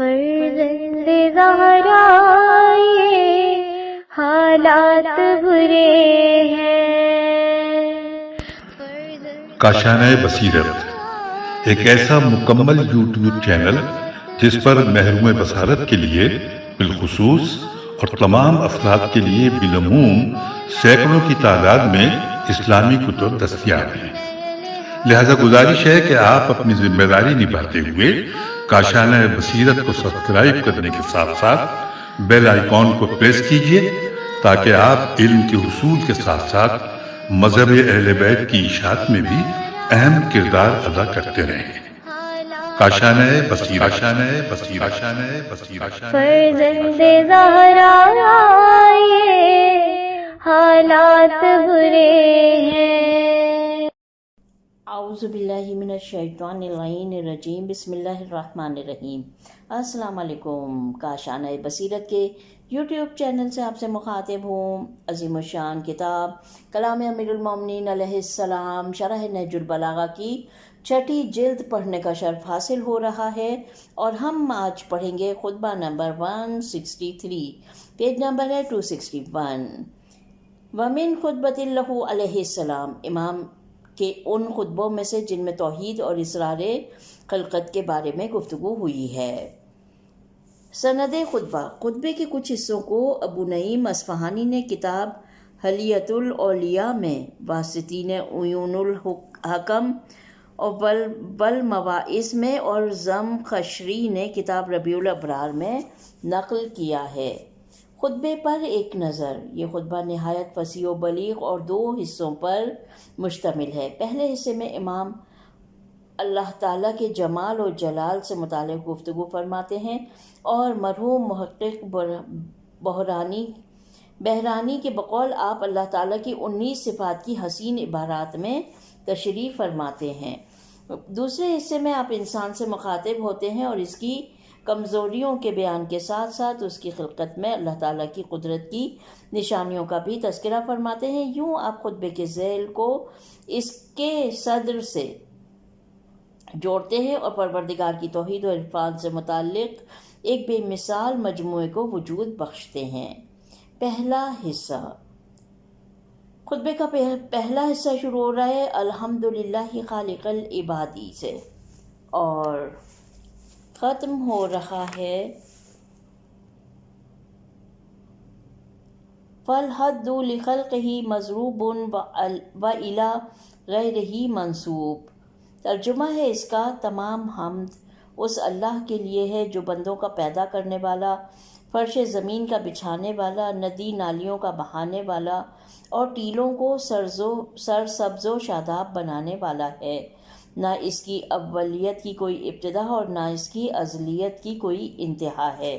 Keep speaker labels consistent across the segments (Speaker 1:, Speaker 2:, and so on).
Speaker 1: فرزند زہرا یہ حالات برے ہیں۔
Speaker 2: کاشانۂ بصیرت ایک ایسا مکمل یوٹیوب چینل جس پر محروم بصارت کے لیے بالخصوص اور تمام افراد کے لیے بالعموم سینکڑوں کی تعداد میں اسلامی کتب دستیاب ہیں۔ لہذا گزارش ہے کہ آپ اپنی ذمہ داری نبھاتے ہوئے کاشانۂ بصیرت کو سبسکرائب کرنے کے ساتھ ساتھ بیل آئیکن کو پریس کیجیے تاکہ آپ علم کے حصول کے ساتھ ساتھ مذہب اہل بیت کی اشاعت میں بھی اہم کردار ادا کرتے رہیں۔ کاشانۂ بصیرت، کاشانۂ بصیرت، کاشانۂ بصیرت۔
Speaker 1: فرزند زہرا یہ حالات برے ہیں۔
Speaker 3: اعوذ باللہ من الشیطان اللعین الرجیم، بسم اللہ الرحمن الرحیم۔ السلام علیکم۔ کاشانۂ بصیرت کے یوٹیوب چینل سے آپ سے مخاطب ہوں۔ عظیم الشان کتاب کلام امیر المومنین علیہ السلام شرح نہج البلاغہ کی 6ٹھی جلد پڑھنے کا شرف حاصل ہو رہا ہے، اور ہم آج پڑھیں گے خطبہ نمبر 163، پیج نمبر ہے 261۔ ومن خطبۃ اللہ علیہ السلام، امام کے ان خطبوں میں سے جن میں توحید اور اسرار خلقت کے بارے میں گفتگو ہوئی ہے۔ سند خطبہ، خطبے کے کچھ حصوں کو ابو نعیم اصفہانی نے کتاب حلیۃ الاولیاء میں، واسطی نے عیون الحکم اور بل مواعظ میں، اور زمخشری نے کتاب ربیع الابرار میں نقل کیا ہے۔ خطبے پر ایک نظر۔ یہ خطبہ نہایت فصیح و بلیغ اور 2 حصوں پر مشتمل ہے۔ پہلے حصے میں امام اللہ تعالیٰ کے جمال و جلال سے متعلق گفتگو فرماتے ہیں، اور مرحوم محقق بہرانی کے بقول آپ اللہ تعالیٰ کی 19 صفات کی حسین عبارات میں تشریح فرماتے ہیں۔ دوسرے حصے میں آپ انسان سے مخاطب ہوتے ہیں اور اس کی کمزوریوں کے بیان کے ساتھ ساتھ اس کی خلقت میں اللہ تعالیٰ کی قدرت کی نشانیوں کا بھی تذکرہ فرماتے ہیں۔ یوں آپ خطبے کے ذیل کو اس کے صدر سے جوڑتے ہیں اور پروردگار کی توحید و عرفان سے متعلق ایک بے مثال مجموعے کو وجود بخشتے ہیں۔ پہلا حصہ، خطبے کا پہلا حصہ شروع ہو رہا ہے الحمدللہ خالق العبادی سے، اور ختم ہو رہا ہے فَالْحَدُّ لِخَلْقِهِ مَضْرُوبٌ وَإِلَىٰ غَيْرِهِ مَنْسُوبٌ۔ ترجمہ ہے اس کا، تمام حمد اس اللہ کے لیے ہے جو بندوں کا پیدا کرنے والا، فرش زمین کا بچھانے والا، ندی نالیوں کا بہانے والا، اور ٹیلوں کو سرسبز و شاداب بنانے والا ہے۔ نہ اس کی اولیت کی کوئی ابتدا اور نہ اس کی ازلیت کی کوئی انتہا ہے۔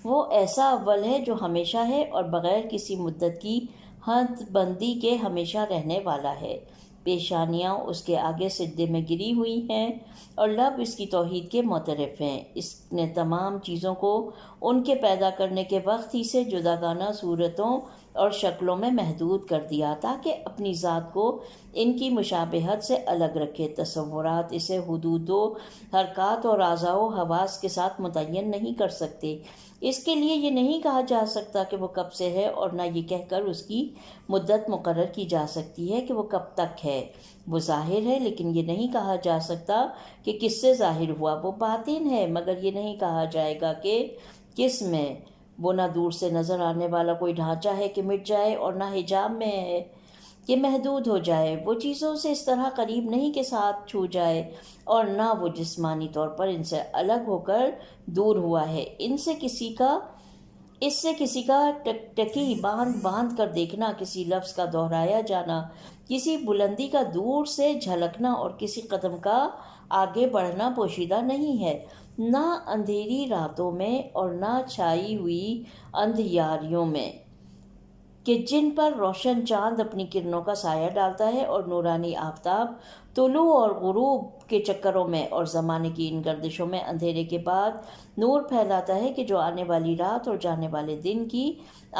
Speaker 3: وہ ایسا اول ہے جو ہمیشہ ہے اور بغیر کسی مدت کی حد بندی کے ہمیشہ رہنے والا ہے۔ پیشانیاں اس کے آگے سجدے میں گری ہوئی ہیں اور لب اس کی توحید کے معترف ہیں۔ اس نے تمام چیزوں کو ان کے پیدا کرنے کے وقت ہی سے جداگانہ صورتوں اور شکلوں میں محدود کر دیا تاکہ اپنی ذات کو ان کی مشابہت سے الگ رکھے۔ تصورات اسے حدود و حرکات اور اعضاء و حواس کے ساتھ متعین نہیں کر سکتے۔ اس کے لیے یہ نہیں کہا جا سکتا کہ وہ کب سے ہے، اور نہ یہ کہہ کر اس کی مدت مقرر کی جا سکتی ہے کہ وہ کب تک ہے۔ وہ ظاہر ہے لیکن یہ نہیں کہا جا سکتا کہ کس سے ظاہر ہوا۔ وہ باطن ہے مگر یہ نہیں کہا جائے گا کہ کس میں۔ وہ نہ دور سے نظر آنے والا کوئی ڈھانچہ ہے کہ مٹ جائے، اور نہ حجاب میں ہے کہ محدود ہو جائے۔ وہ چیزوں سے اس طرح قریب نہیں کہ ساتھ چھو جائے، اور نہ وہ جسمانی طور پر ان سے الگ ہو کر دور ہوا ہے۔ اس سے کسی کا ٹکی باندھ کر دیکھنا، کسی لفظ کا دہرایا جانا، کسی بلندی کا دور سے جھلکنا اور کسی قدم کا آگے بڑھنا پوشیدہ نہیں ہے، نہ اندھیری راتوں میں اور نہ چھائی ہوئی اندھیاریوں میں، کہ جن پر روشن چاند اپنی کرنوں کا سایہ ڈالتا ہے، اور نورانی آفتاب طلوع اور غروب کے چکروں میں اور زمانے کی ان گردشوں میں اندھیرے کے بعد نور پھیلاتا ہے کہ جو آنے والی رات اور جانے والے دن کی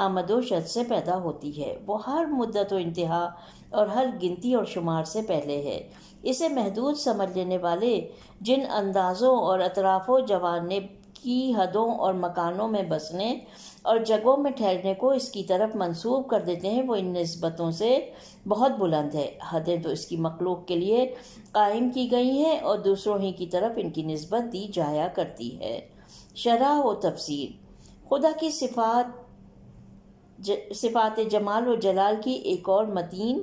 Speaker 3: آمد و شد سے پیدا ہوتی ہے۔ وہ ہر مدت و انتہا اور ہر گنتی اور شمار سے پہلے ہے۔ اسے محدود سمجھ لینے والے جن اندازوں اور اطراف و جوانب کی حدوں اور مکانوں میں بسنے اور جگہوں میں ٹھہرنے کو اس کی طرف منسوب کر دیتے ہیں، وہ ان نسبتوں سے بہت بلند ہے۔ حدیں تو اس کی مخلوق کے لیے قائم کی گئی ہیں اور دوسروں ہی کی طرف ان کی نسبت دی جایا کرتی ہے۔ شرح و تفسیر۔ خدا کی صفات جمال و جلال کی ایک اور متین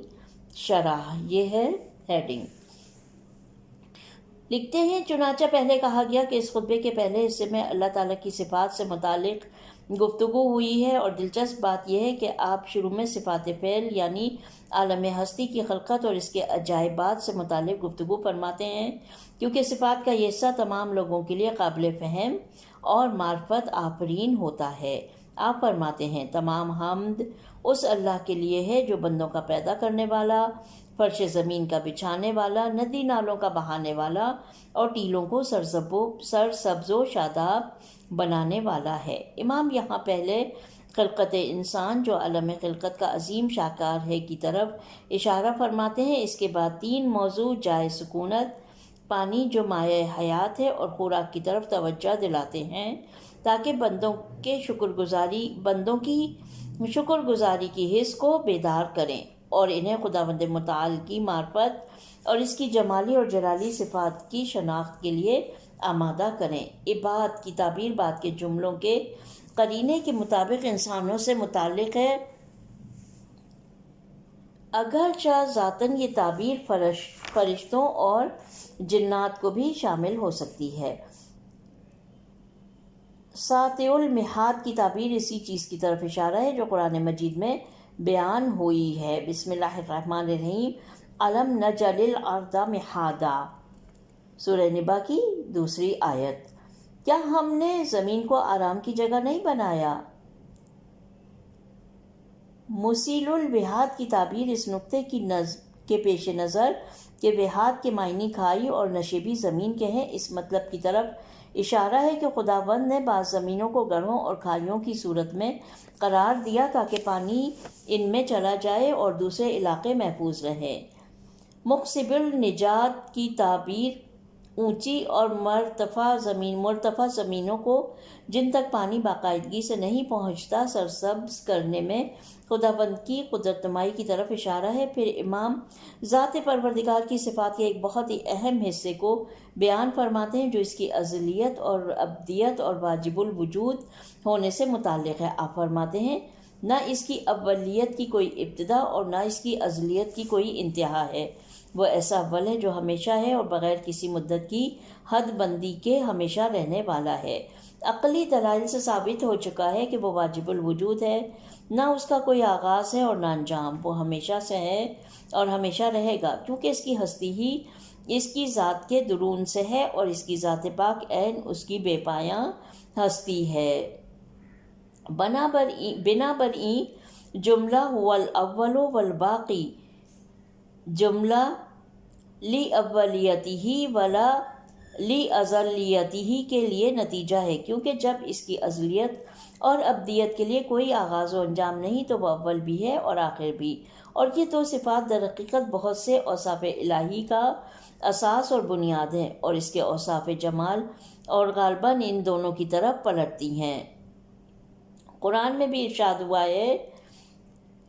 Speaker 3: شرح، یہ ہے ہیڈنگ۔ لکھتے ہیں، چنانچہ پہلے کہا گیا کہ اس خطبے کے پہلے حصے میں اللہ تعالیٰ کی صفات سے متعلق گفتگو ہوئی ہے، اور دلچسپ بات یہ ہے کہ آپ شروع میں صفات فعل یعنی عالم ہستی کی خلقت اور اس کے عجائبات سے متعلق گفتگو فرماتے ہیں، کیونکہ صفات کا یہ حصہ تمام لوگوں کے لیے قابل فہم اور معرفت آفرین ہوتا ہے۔ آپ فرماتے ہیں، تمام حمد اس اللہ کے لیے ہے جو بندوں کا پیدا کرنے والا، فرش زمین کا بچھانے والا، ندی نالوں کا بہانے والا اور ٹیلوں کو سرسبز و شاداب بنانے والا ہے۔ امام یہاں پہلے خلقت انسان جو عالم خلقت کا عظیم شاہکار ہے کی طرف اشارہ فرماتے ہیں۔ اس کے بعد 3 موضوع جائے سکونت، پانی جو مائع حیات ہے اور خوراک کی طرف توجہ دلاتے ہیں، تاکہ بندوں کی شکر گزاری کی حس کو بیدار کریں اور انہیں خداوند متعال کی معرفت اور اس کی جمالی اور جلالی صفات کی شناخت کے لیے آمادہ کریں۔ عباد کی تعبیر بعد کے جملوں کے قرینے کے مطابق انسانوں سے متعلق ہے، اگرچہ ذاتاً یہ تعبیر فرشتوں اور جنات کو بھی شامل ہو سکتی ہے۔ ساطع المحاد کی تعبیر اسی چیز کی طرف اشارہ ہے جو قرآن مجید میں بیان ہوئی ہے۔ بسم اللہ الرحمن الرحیم، الم نجعل الارض مہادا، سورہ نبا کی 2 آیت۔ کیا ہم نے زمین کو آرام کی جگہ نہیں بنایا؟ مسیل الوحاد کی تعبیر اس نقطے کے پیش نظر کہ وحاد کے معنی کھائی اور نشیبی زمین کے ہیں، اس مطلب کی طرف اشارہ ہے کہ خداوند نے بعض زمینوں کو گڑھوں اور کھائیوں کی صورت میں قرار دیا تاکہ پانی ان میں چلا جائے اور دوسرے علاقے محفوظ رہیں۔ مقصب النجات کی تعبیر اونچی اور مرتفع زمینوں کو جن تک پانی باقاعدگی سے نہیں پہنچتا سرسبز کرنے میں خداوند کی قدرت نمائی کی طرف اشارہ ہے۔ پھر امام ذات پروردگار کی صفات کے ایک بہت ہی اہم حصے کو بیان فرماتے ہیں جو اس کی ازلیت اور ابدیت اور واجب الوجود ہونے سے متعلق ہے۔ آپ فرماتے ہیں، نہ اس کی اولیت کی کوئی ابتدا اور نہ اس کی ازلیت کی کوئی انتہا ہے۔ وہ ایسا اول ہے جو ہمیشہ ہے اور بغیر کسی مدت کی حد بندی کے ہمیشہ رہنے والا ہے۔ عقلی دلائل سے ثابت ہو چکا ہے کہ وہ واجب الوجود ہے، نہ اس کا کوئی آغاز ہے اور نہ انجام۔ وہ ہمیشہ سے ہے اور ہمیشہ رہے گا، کیونکہ اس کی ہستی ہی اس کی ذات کے درون سے ہے اور اس کی ذات پاک عین اس کی بے پایاں ہستی ہے۔ بنا برئیں جملہ هو الاول والباقی جملہ لی اولیتہ ولا لی ازلیتہ کے لیے نتیجہ ہے، کیونکہ جب اس کی ازلیت اور ابدیت کے لیے کوئی آغاز و انجام نہیں تو وہ اول بھی ہے اور آخر بھی، اور یہ 2 صفات در حقیقت بہت سے اوصاف الہی کا اساس اور بنیاد ہیں اور اس کے اوصاف جمال اور غالباً ان دونوں کی طرف پلٹتی ہیں۔ قرآن میں بھی ارشاد ہوا ہے،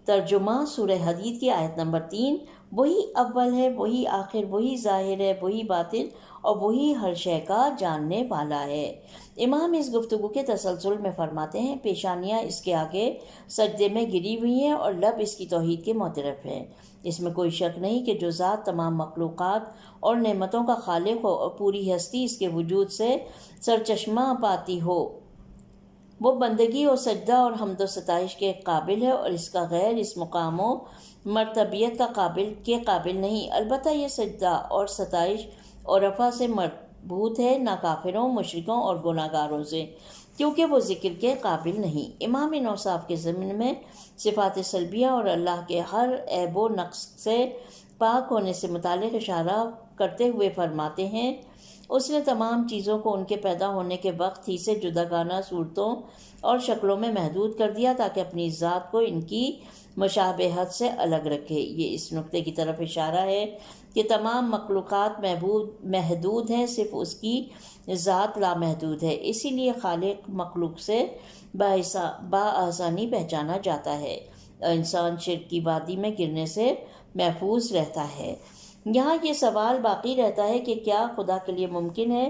Speaker 3: ترجمہ سورہ حدید کی آیت نمبر 3، وہی اول ہے، وہی آخر، وہی ظاہر ہے، وہی باطن اور وہی ہر شے کا جاننے والا ہے۔ امام اس گفتگو کے تسلسل میں فرماتے ہیں، پیشانیاں اس کے آگے سجدے میں گری ہوئی ہیں اور لب اس کی توحید کے معترف ہیں۔ اس میں کوئی شک نہیں کہ جو ذات تمام مخلوقات اور نعمتوں کا خالق ہو اور پوری ہستی اس کے وجود سے سرچشمہ پاتی ہو، وہ بندگی اور سجدہ اور حمد و ستائش کے قابل ہے اور اس کا غیر اس مقام و مرتبیت کے قابل نہیں۔ البتہ یہ سجدہ اور ستائش اور رفع سے مربوط ہے، نہ کافروں، مشرکوں اور گناہ گاروں سے، کیونکہ وہ ذکر کے قابل نہیں۔ امام ان اوصاف کے ضمن میں صفات سلبیہ اور اللہ کے ہر عیب و نقص سے پاک ہونے سے متعلق اشارہ کرتے ہوئے فرماتے ہیں، اس نے تمام چیزوں کو ان کے پیدا ہونے کے وقت ہی سے جداگانہ صورتوں اور شکلوں میں محدود کر دیا تاکہ اپنی ذات کو ان کی مشابہت سے الگ رکھے۔ یہ اس نقطے کی طرف اشارہ ہے کہ تمام مخلوقات محدود ہیں، صرف اس کی ذات لامحدود ہے، اسی لیے خالق مخلوق سے بآسانی پہچانا جاتا ہے اور انسان شرک کی وادی میں گرنے سے محفوظ رہتا ہے۔ یہاں یہ سوال باقی رہتا ہے کہ کیا خدا کے لیے ممکن ہے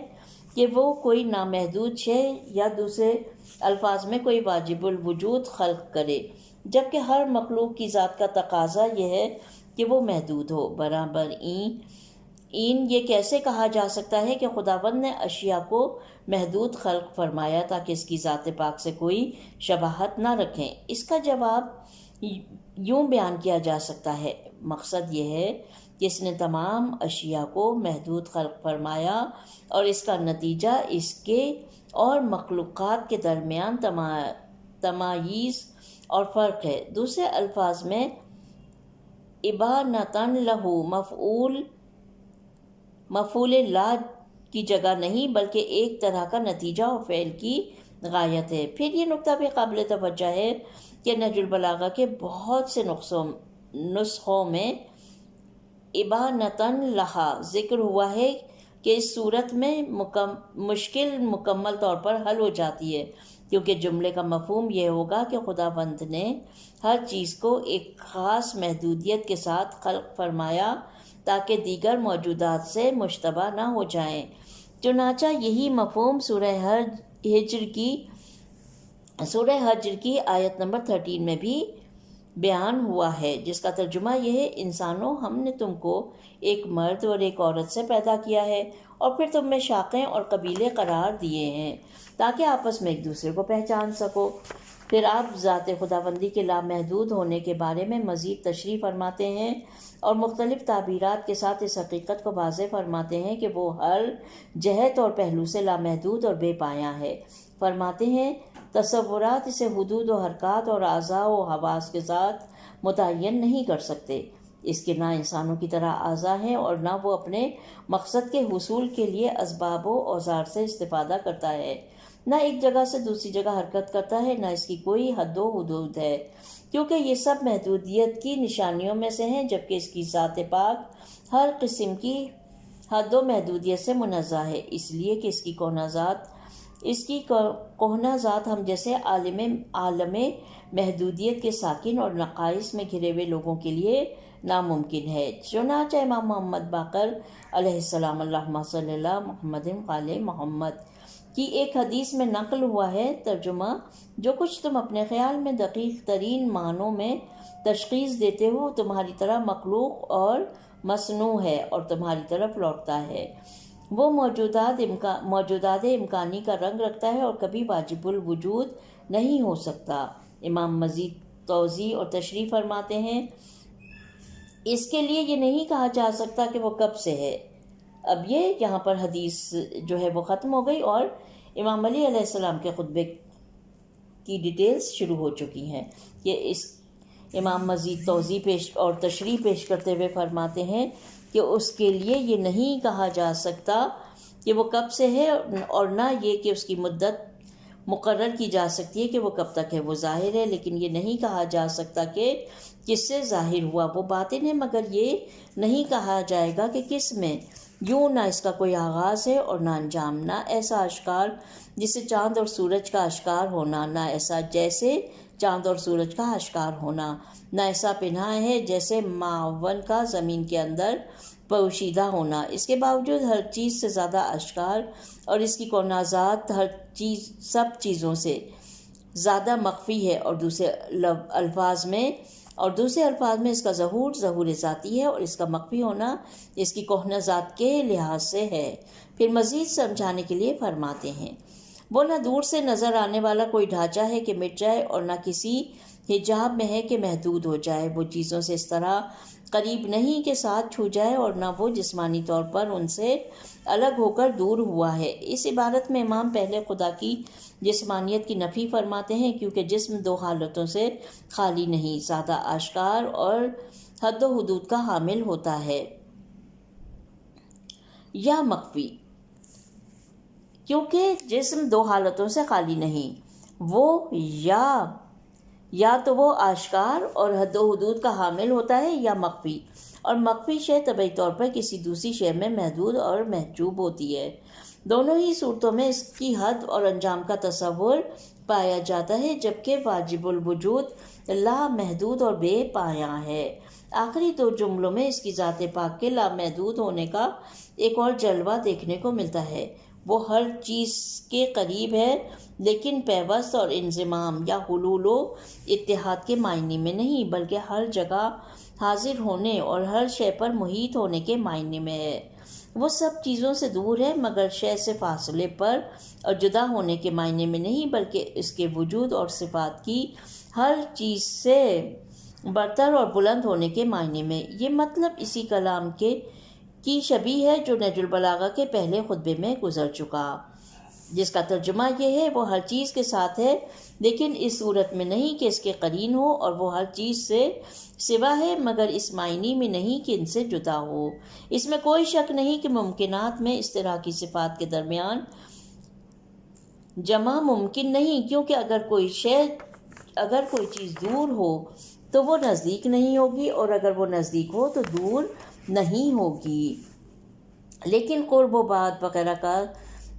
Speaker 3: کہ وہ کوئی نامحدود شے یا دوسرے الفاظ میں کوئی واجب الوجود خلق کرے، جبکہ ہر مخلوق کی ذات کا تقاضا یہ ہے کہ وہ محدود ہو۔ برابر یہ کیسے کہا جا سکتا ہے کہ خداوند نے اشیاء کو محدود خلق فرمایا تاکہ اس کی ذات پاک سے کوئی شباہت نہ رکھیں؟ اس کا جواب یوں بیان کیا جا سکتا ہے، مقصد یہ ہے کہ اس نے تمام اشیاء کو محدود خلق فرمایا اور اس کا نتیجہ اس کے اور مخلوقات کے درمیان تمایز اور فرق ہے۔ دوسرے الفاظ میں ابانتاً لہو مفعول لا کی جگہ نہیں بلکہ ایک طرح کا نتیجہ اور فعل کی غایت ہے۔ پھر یہ نقطہ بھی قابل توجہ ہے کہ نہج البلاغہ کے بہت سے نسخوں میں ابانتاً لہا ذکر ہوا ہے کہ اس صورت میں مشکل مکمل طور پر حل ہو جاتی ہے، کیونکہ جملے کا مفہوم یہ ہوگا کہ خداوند نے ہر چیز کو ایک خاص محدودیت کے ساتھ خلق فرمایا تاکہ دیگر موجودات سے مشتبہ نہ ہو جائیں۔ چنانچہ یہی مفہوم سورہ حجر کی آیت نمبر 13 میں بھی بیان ہوا ہے، جس کا ترجمہ یہ ہے: انسانوں، ہم نے تم کو ایک مرد اور ایک عورت سے پیدا کیا ہے اور پھر تم میں شاخیں اور قبیلے قرار دیے ہیں تاکہ آپس میں ایک دوسرے کو پہچان سکو۔ پھر آپ ذات خداوندی کے لامحدود ہونے کے بارے میں مزید تشریح فرماتے ہیں اور مختلف تعبیرات کے ساتھ اس حقیقت کو واضح فرماتے ہیں کہ وہ ہر جہت اور پہلو سے لامحدود اور بے پایہ ہے۔ فرماتے ہیں تصورات اسے حدود و حرکات اور اعضاء و حواس کے ساتھ متعین نہیں کر سکتے۔ اس کے نہ انسانوں کی طرح اعضاء ہیں اور نہ وہ اپنے مقصد کے حصول کے لیے اسباب و اوزار سے استفادہ کرتا ہے، نہ ایک جگہ سے دوسری جگہ حرکت کرتا ہے، نہ اس کی کوئی حد و حدود ہے، کیونکہ یہ سب محدودیت کی نشانیوں میں سے ہیں، جبکہ اس کی ذات پاک ہر قسم کی حد و محدودیت سے منزہ ہے، اس لیے کہ اس کی کہنہ ذات ہم جیسے عالم محدودیت کے ساکن اور نقائص میں گھرے ہوئے لوگوں کے لیے ناممکن ہے۔ چنانچہ امام محمد باقر علیہ السلام، اللہم صلی اللہ محمد قال محمد کی ایک حدیث میں نقل ہوا ہے، ترجمہ: جو کچھ تم اپنے خیال میں دقیق ترین معنوں میں تشخیص دیتے ہو تمہاری طرح مخلوق اور مصنوع ہے اور تمہاری طرف لوٹتا ہے۔ وہ موجودات امکانی کا رنگ رکھتا ہے اور کبھی واجب الوجود نہیں ہو سکتا۔ امام مزید توضیح اور تشریح فرماتے ہیں، اس کے لیے یہ نہیں کہا جا سکتا کہ وہ کب سے ہے۔ اب یہ یہاں پر حدیث جو ہے وہ ختم ہو گئی اور امام علی علیہ السلام کے خطبے کی ڈیٹیلز شروع ہو چکی ہیں۔ یہ اس امام مزید توضیح اور تشریح پیش کرتے ہوئے فرماتے ہیں کہ اس کے لیے یہ نہیں کہا جا سکتا کہ وہ کب سے ہے اور نہ یہ کہ اس کی مدت مقرر کی جا سکتی ہے کہ وہ کب تک ہے۔ وہ ظاہر ہے، لیکن یہ نہیں کہا جا سکتا کہ کس سے ظاہر ہوا۔ وہ باطن ہے، مگر یہ نہیں کہا جائے گا کہ کس میں۔ یوں نہ اس کا کوئی آغاز ہے اور نہ انجام، نہ ایسا اشکار جسے چاند اور سورج کا اشکار ہونا، نہ ایسا جیسے چاند اور سورج کا اشکار ہونا، نہ ایسا پنہا ہے جیسے معاون کا زمین کے اندر پوشیدہ ہونا۔ اس کے باوجود ہر چیز سے زیادہ اشکار اور اس کی کونہ ذات سب چیزوں سے زیادہ مخفی ہے، اور دوسرے الفاظ میں اس کا ظہور ذاتی ہے اور اس کا مخفی ہونا اس کی کہنہ ذات کے لحاظ سے ہے۔ پھر مزید سمجھانے کے لیے فرماتے ہیں، وہ نہ دور سے نظر آنے والا کوئی ڈھانچہ ہے کہ مٹ جائے اور نہ کسی حجاب میں ہے کہ محدود ہو جائے۔ وہ چیزوں سے اس طرح قریب نہیں کہ ساتھ چھو جائے اور نہ وہ جسمانی طور پر ان سے الگ ہو کر دور ہوا ہے۔ اس عبارت میں امام پہلے خدا کی جسمانیت کی نفی فرماتے ہیں، کیونکہ جسم دو حالتوں سے خالی نہیں، زیادہ آشکار اور حد و حدود کا حامل ہوتا ہے یا مخفی۔ کیونکہ جسم دو حالتوں سے خالی نہیں، وہ یا تو وہ آشکار اور حد و حدود کا حامل ہوتا ہے یا مخفی، اور مخفی شے طبعی طور پر کسی دوسری شے میں محدود اور محجوب ہوتی ہے۔ دونوں ہی صورتوں میں اس کی حد اور انجام کا تصور پایا جاتا ہے، جبکہ واجب الوجود لامحدود اور بے پایاں ہے۔ آخری دو جملوں میں اس کی ذات پاک کے لامحدود ہونے کا ایک اور جلوہ دیکھنے کو ملتا ہے۔ وہ ہر چیز کے قریب ہے، لیکن پیوست اور انضمام یا حلول و اتحاد کے معنی میں نہیں، بلکہ ہر جگہ حاضر ہونے اور ہر شے پر محیط ہونے کے معنی میں ہے۔ وہ سب چیزوں سے دور ہے، مگر شے سے فاصلے پر اور جدا ہونے کے معنی میں نہیں، بلکہ اس کے وجود اور صفات کی ہر چیز سے برتر اور بلند ہونے کے معنی میں۔ یہ مطلب اسی کلام کی شبیہ ہے جو نہج البلاغہ کے پہلے خطبے میں گزر چکا، جس کا ترجمہ یہ ہے: وہ ہر چیز کے ساتھ ہے، لیکن اس صورت میں نہیں کہ اس کے قرین ہو، اور وہ ہر چیز سے سوا ہے، مگر اس معنی میں نہیں کہ ان سے جدا ہو۔ اس میں کوئی شک نہیں کہ ممکنات میں اشتراکی صفات کے درمیان جمع ممکن نہیں، کیونکہ اگر کوئی چیز دور ہو تو وہ نزدیک نہیں ہوگی، اور اگر وہ نزدیک ہو تو دور نہیں ہوگی۔ لیکن قرب و بعد وغیرہ کا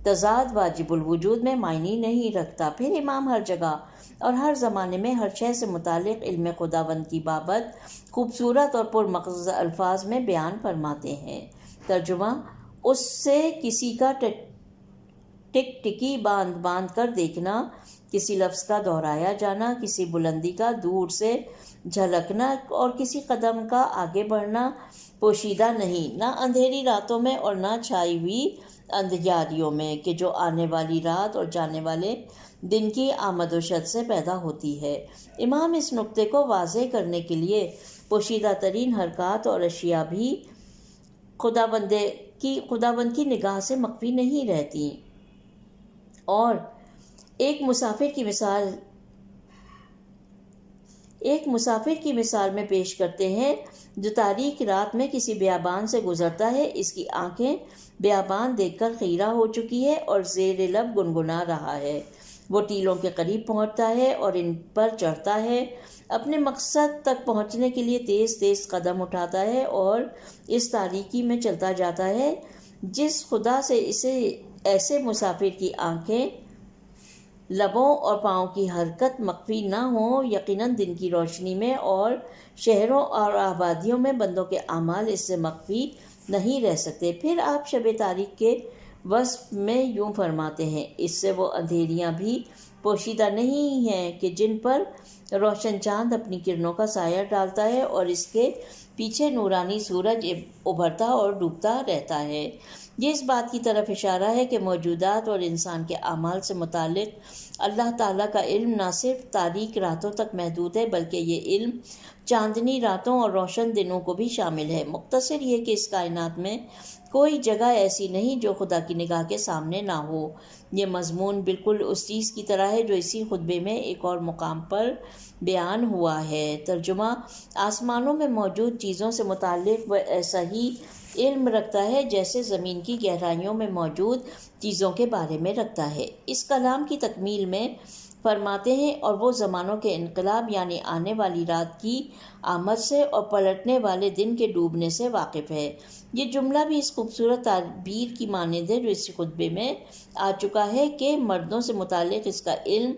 Speaker 3: تضاد واجب الوجود میں معنی نہیں رکھتا۔ پھر امام ہر جگہ اور ہر زمانے میں ہر شے سے متعلق علم خداوند کی بابت خوبصورت اور پرمغز الفاظ میں بیان فرماتے ہیں۔ ترجمہ: اس سے کسی کا ٹکٹکی باندھ کر دیکھنا، کسی لفظ کا دہرایا جانا، کسی بلندی کا دور سے جھلکنا اور کسی قدم کا آگے بڑھنا پوشیدہ نہیں، نہ اندھیری راتوں میں اور نہ چھائی ہوئی اندھیاریوں میں، کہ جو آنے والی رات اور جانے والے دن کی آمد و شد سے پیدا ہوتی ہے۔ امام اس نقطے کو واضح کرنے کے لیے پوشیدہ ترین حرکات اور اشیاء بھی خداوند کی نگاہ سے مخفی نہیں رہتی، اور ایک مسافر کی مثال میں پیش کرتے ہیں جو تاریک رات میں کسی بیابان سے گزرتا ہے۔ اس کی آنکھیں بیابان دیکھ کر خیرہ ہو چکی ہے اور زیر لب گنگنا رہا ہے۔ وہ ٹیلوں کے قریب پہنچتا ہے اور ان پر چڑھتا ہے، اپنے مقصد تک پہنچنے کے لیے تیز تیز قدم اٹھاتا ہے اور اس تاریکی میں چلتا جاتا ہے۔ جس خدا سے ایسے مسافر کی آنکھیں، لبوں اور پاؤں کی حرکت مخفی نہ ہوں، یقیناً دن کی روشنی میں اور شہروں اور آبادیوں میں بندوں کے اعمال اس سے مخفی نہیں رہ سکتے۔ پھر آپ شب تاریک کے وصف میں یوں فرماتے ہیں: اس سے وہ اندھیریاں بھی پوشیدہ نہیں ہیں کہ جن پر روشن چاند اپنی کرنوں کا سایہ ڈالتا ہے اور اس کے پیچھے نورانی سورج ابھرتا اور ڈوبتا رہتا ہے۔ یہ اس بات کی طرف اشارہ ہے کہ موجودات اور انسان کے اعمال سے متعلق اللہ تعالیٰ کا علم نہ صرف تاریک راتوں تک محدود ہے، بلکہ یہ علم چاندنی راتوں اور روشن دنوں کو بھی شامل ہے۔ مختصر یہ کہ اس کائنات میں کوئی جگہ ایسی نہیں جو خدا کی نگاہ کے سامنے نہ ہو۔ یہ مضمون بالکل اس چیز کی طرح ہے جو اسی خطبے میں ایک اور مقام پر بیان ہوا ہے۔ ترجمہ: آسمانوں میں موجود چیزوں سے متعلق وہ ایسا ہی علم رکھتا ہے جیسے زمین کی گہرائیوں میں موجود چیزوں کے بارے میں رکھتا ہے۔ اس کلام کی تکمیل میں فرماتے ہیں: اور وہ زمانوں کے انقلاب یعنی آنے والی رات کی آمد سے اور پلٹنے والے دن کے ڈوبنے سے واقف ہے۔ یہ جملہ بھی اس خوبصورت تعبیر کی مانند ہے جو اس خطبے میں آ چکا ہے کہ مردوں سے متعلق اس کا علم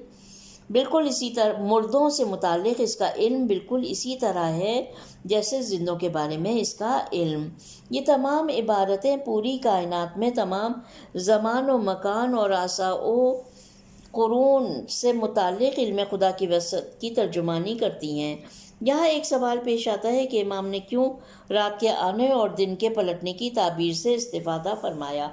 Speaker 3: بالکل اسی طرح ہے جیسے زندوں کے بارے میں اس کا علم۔ یہ تمام عبارتیں پوری کائنات میں تمام زمان و مکان اور آسا و قرون سے متعلق علم خدا کی وسعت کی ترجمانی کرتی ہیں۔ یہاں ایک سوال پیش آتا ہے کہ امام نے کیوں رات کے آنے اور دن کے پلٹنے کی تعبیر سے استفادہ فرمایا،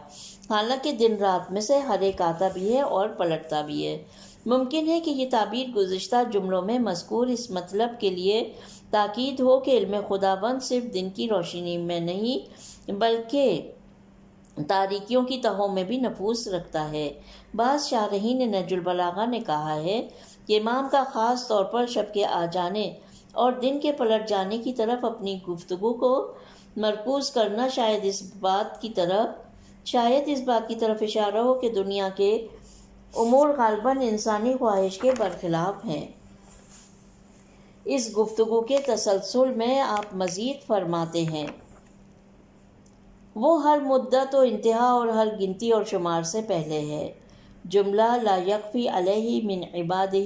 Speaker 3: حالانکہ دن رات میں سے ہر ایک آتا بھی ہے اور پلٹتا بھی ہے۔ ممکن ہے کہ یہ تعبیر گزشتہ جملوں میں مذکور اس مطلب کے لیے تاکید ہو کہ علم خداوند صرف دن کی روشنی میں نہیں بلکہ تاریکیوں کی تہوں میں بھی نفوذ رکھتا ہے۔ بعض شارحین نہج البلاغہ نے کہا ہے کہ امام کا خاص طور پر شب کے آ جانے اور دن کے پلٹ جانے کی طرف اپنی گفتگو کو مرکوز کرنا شاید اس بات کی طرف شاید اس بات کی طرف اشارہ ہو کہ دنیا کے امور غالباً انسانی خواہش کے برخلاف ہیں۔ اس گفتگو کے تسلسل میں آپ مزید فرماتے ہیں، وہ ہر مدت و انتہا اور ہر گنتی اور شمار سے پہلے ہے۔ جملہ لا یخفی علیہ من عبادہ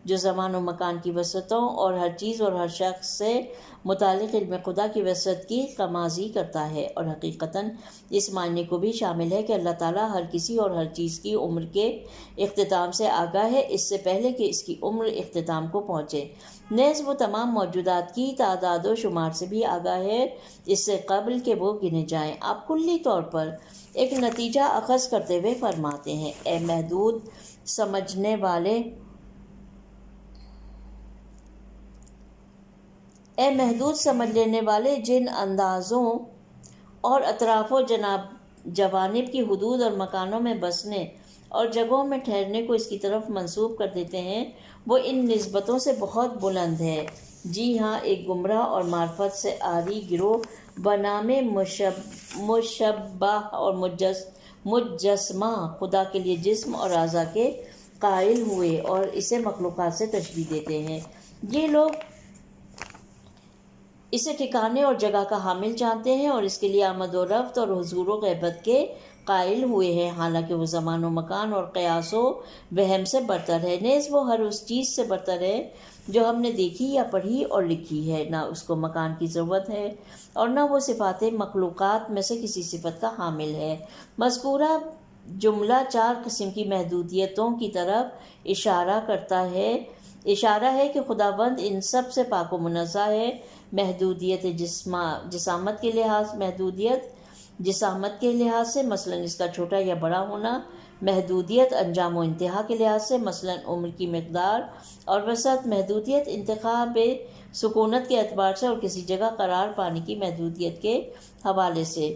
Speaker 3: جو زمان و مکان کی وسعتوں اور ہر چیز اور ہر شخص سے متعلق علم خدا کی وسعت کی کمازی کرتا ہے، اور حقیقتاً اس معنی کو بھی شامل ہے کہ اللہ تعالیٰ ہر کسی اور ہر چیز کی عمر کے اختتام سے آگاہ ہے، اس سے پہلے کہ اس کی عمر اختتام کو پہنچے۔ نیز وہ تمام موجودات کی تعداد و شمار سے بھی آگاہ ہے، اس سے قبل کہ وہ گنے جائیں۔ آپ کلی طور پر ایک نتیجہ اخذ کرتے ہوئے فرماتے ہیں، اے محدود سمجھ لینے والے، جن اندازوں اور اطراف و جوانب کی حدود اور مکانوں میں بسنے اور جگہوں میں ٹھہرنے کو اس کی طرف منسوب کر دیتے ہیں، وہ ان نسبتوں سے بہت بلند ہے۔ جی ہاں، ایک گمراہ اور معرفت سے عاری گروہ بنام مشبہ اور مجسمہ خدا کے لیے جسم اور اعضاء کے قائل ہوئے اور اسے مخلوقات سے تشبیہ دیتے ہیں۔ یہ لوگ اسے ٹھکانے اور جگہ کا حامل جانتے ہیں اور اس کے لیے آمد و رفت اور حضور و غیبت کے قائل ہوئے ہیں، حالانکہ وہ زمان و مکان اور قیاس و وہم سے برتر ہے۔ نیز وہ ہر اس چیز سے برتر ہے جو ہم نے دیکھی یا پڑھی اور لکھی ہے، نہ اس کو مکان کی ضرورت ہے اور نہ وہ صفات مخلوقات میں سے کسی صفت کا حامل ہے۔ مذکورہ جملہ 4 قسم کی محدودیتوں کی طرف اشارہ ہے کہ خداوند ان سب سے پاک و منزہ ہے۔ محدودیت جسامت کے لحاظ سے مثلا اس کا چھوٹا یا بڑا ہونا، محدودیت انجام و انتہا کے لحاظ سے مثلا عمر کی مقدار اور وسعت، محدودیت انتخاب سکونت کے اعتبار سے اور کسی جگہ قرار پانے کی محدودیت کے حوالے سے۔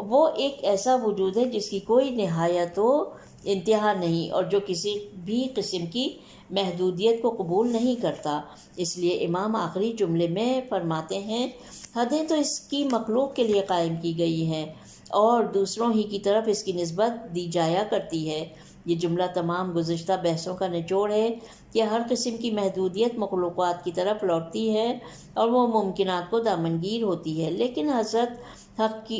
Speaker 3: وہ ایک ایسا وجود ہے جس کی کوئی نہایت و انتہا نہیں اور جو کسی بھی قسم کی محدودیت کو قبول نہیں کرتا۔ اس لیے امام آخری جملے میں فرماتے ہیں، حدیں تو اس کی مخلوق کے لیے قائم کی گئی ہیں اور دوسروں ہی کی طرف اس کی نسبت دی جایا کرتی ہے۔ یہ جملہ تمام گزشتہ بحثوں کا نچوڑ ہے کہ ہر قسم کی محدودیت مخلوقات کی طرف لوٹتی ہے اور وہ ممکنات کو دامنگیر ہوتی ہے، لیکن حضرت حق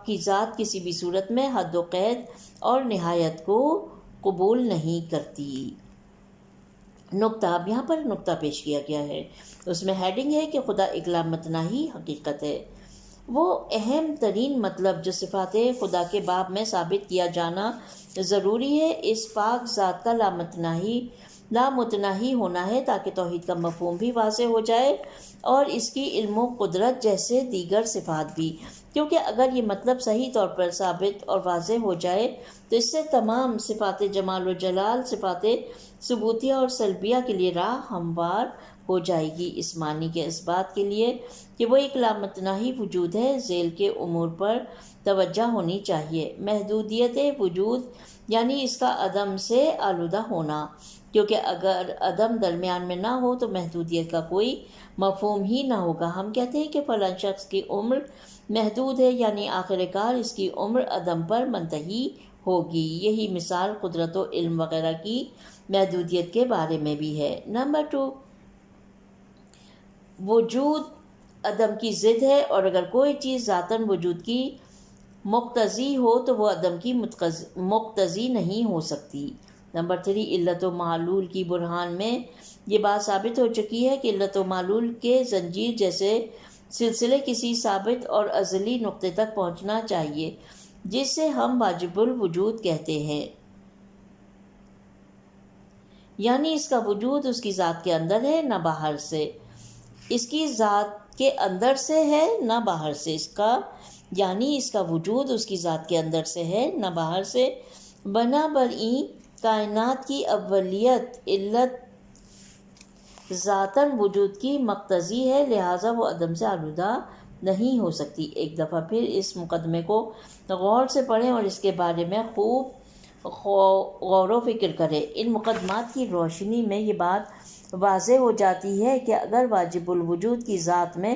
Speaker 3: کی ذات کسی بھی صورت میں حد و قید اور نہایت کو قبول نہیں کرتی۔ نقطہ، اب یہاں پر نقطہ پیش کیا گیا ہے، اس میں ہیڈنگ ہے کہ خدا ایک لامتناہی حقیقت ہے۔ وہ اہم ترین مطلب جو صفات خدا کے باب میں ثابت کیا جانا ضروری ہے، اس پاک ذات کا لامتناہی ہونا ہے، تاکہ توحید کا مفہوم بھی واضح ہو جائے اور اس کی علم و قدرت جیسے دیگر صفات بھی، کیونکہ اگر یہ مطلب صحیح طور پر ثابت اور واضح ہو جائے تو اس سے تمام صفات جمال و جلال، صفات ثبوتیہ اور سلبیہ کے لیے راہ ہموار ہو جائے گی۔ اس معنی کے اس بات کے لیے کہ وہ ایک لامتناہی وجود ہے، ذیل کے امور پر توجہ ہونی چاہیے۔ محدودیت وجود یعنی اس کا عدم سے آلودہ ہونا، کیونکہ اگر عدم درمیان میں نہ ہو تو محدودیت کا کوئی مفہوم ہی نہ ہوگا۔ ہم کہتے ہیں کہ فلاں شخص کی عمر محدود ہے، یعنی آخر کار اس کی عمر عدم پر منتہی ہوگی۔ یہی مثال قدرت و علم وغیرہ کی محدودیت کے بارے میں بھی ہے۔ نمبر 2، وجود عدم کی ضد ہے، اور اگر کوئی چیز ذاتاً وجود کی مقتضی ہو تو وہ عدم کی مقتضی نہیں ہو سکتی۔ نمبر 3، علت و معلول کی برہان میں یہ بات ثابت ہو چکی ہے کہ علت و معلول کے زنجیر جیسے سلسلے کسی ثابت اور ازلی نقطے تک پہنچنا چاہیے، جس سے ہم واجب الوجود کہتے ہیں، یعنی اس کا وجود اس کی ذات کے اندر ہے نہ باہر سے، اس کی ذات کے اندر سے ہے نہ باہر سے، یعنی اس کا وجود اس کی ذات کے اندر سے ہے نہ باہر سے۔ بنابراین کائنات کی اولیت علت ذاتاً وجود کی مقتضی ہے، لہٰذا وہ عدم سے آلودہ نہیں ہو سکتی۔ ایک دفعہ پھر اس مقدمے کو غور سے پڑھیں اور اس کے بارے میں خوب غور و فکر کریں۔ ان مقدمات کی روشنی میں یہ بات واضح ہو جاتی ہے کہ اگر واجب الوجود کی ذات میں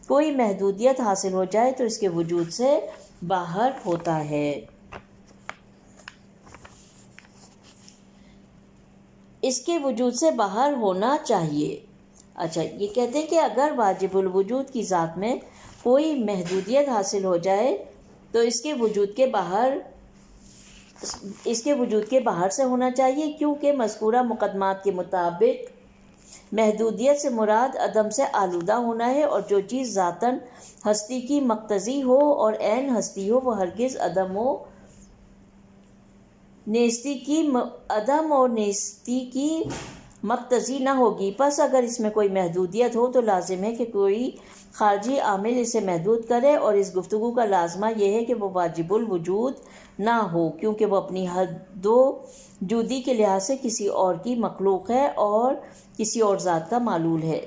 Speaker 3: کوئی محدودیت حاصل ہو جائے تو اس کے وجود سے باہر ہوتا ہے۔ اس کے وجود سے باہر ہونا چاہیے۔ اچھا، یہ کہتے ہیں کہ اگر واجب الوجود کی ذات میں کوئی محدودیت حاصل ہو جائے تو اس کے وجود کے باہر سے ہونا چاہیے، کیونکہ مذکورہ مقدمات کے مطابق محدودیت سے مراد عدم سے آلودہ ہونا ہے، اور جو چیز ذاتاً ہستی کی مقتضی ہو اور عین ہستی ہو وہ ہرگز عدم اور نیستی کی مقتضی نہ ہوگی۔ پس اگر اس میں کوئی محدودیت ہو تو لازم ہے کہ کوئی خارجی عامل اسے محدود کرے، اور اس گفتگو کا لازمہ یہ ہے کہ وہ واجب الوجود نہ ہو، کیونکہ وہ اپنی حد و جودی کے لحاظ سے کسی اور کی مخلوق ہے اور کسی اور ذات کا معلول ہے۔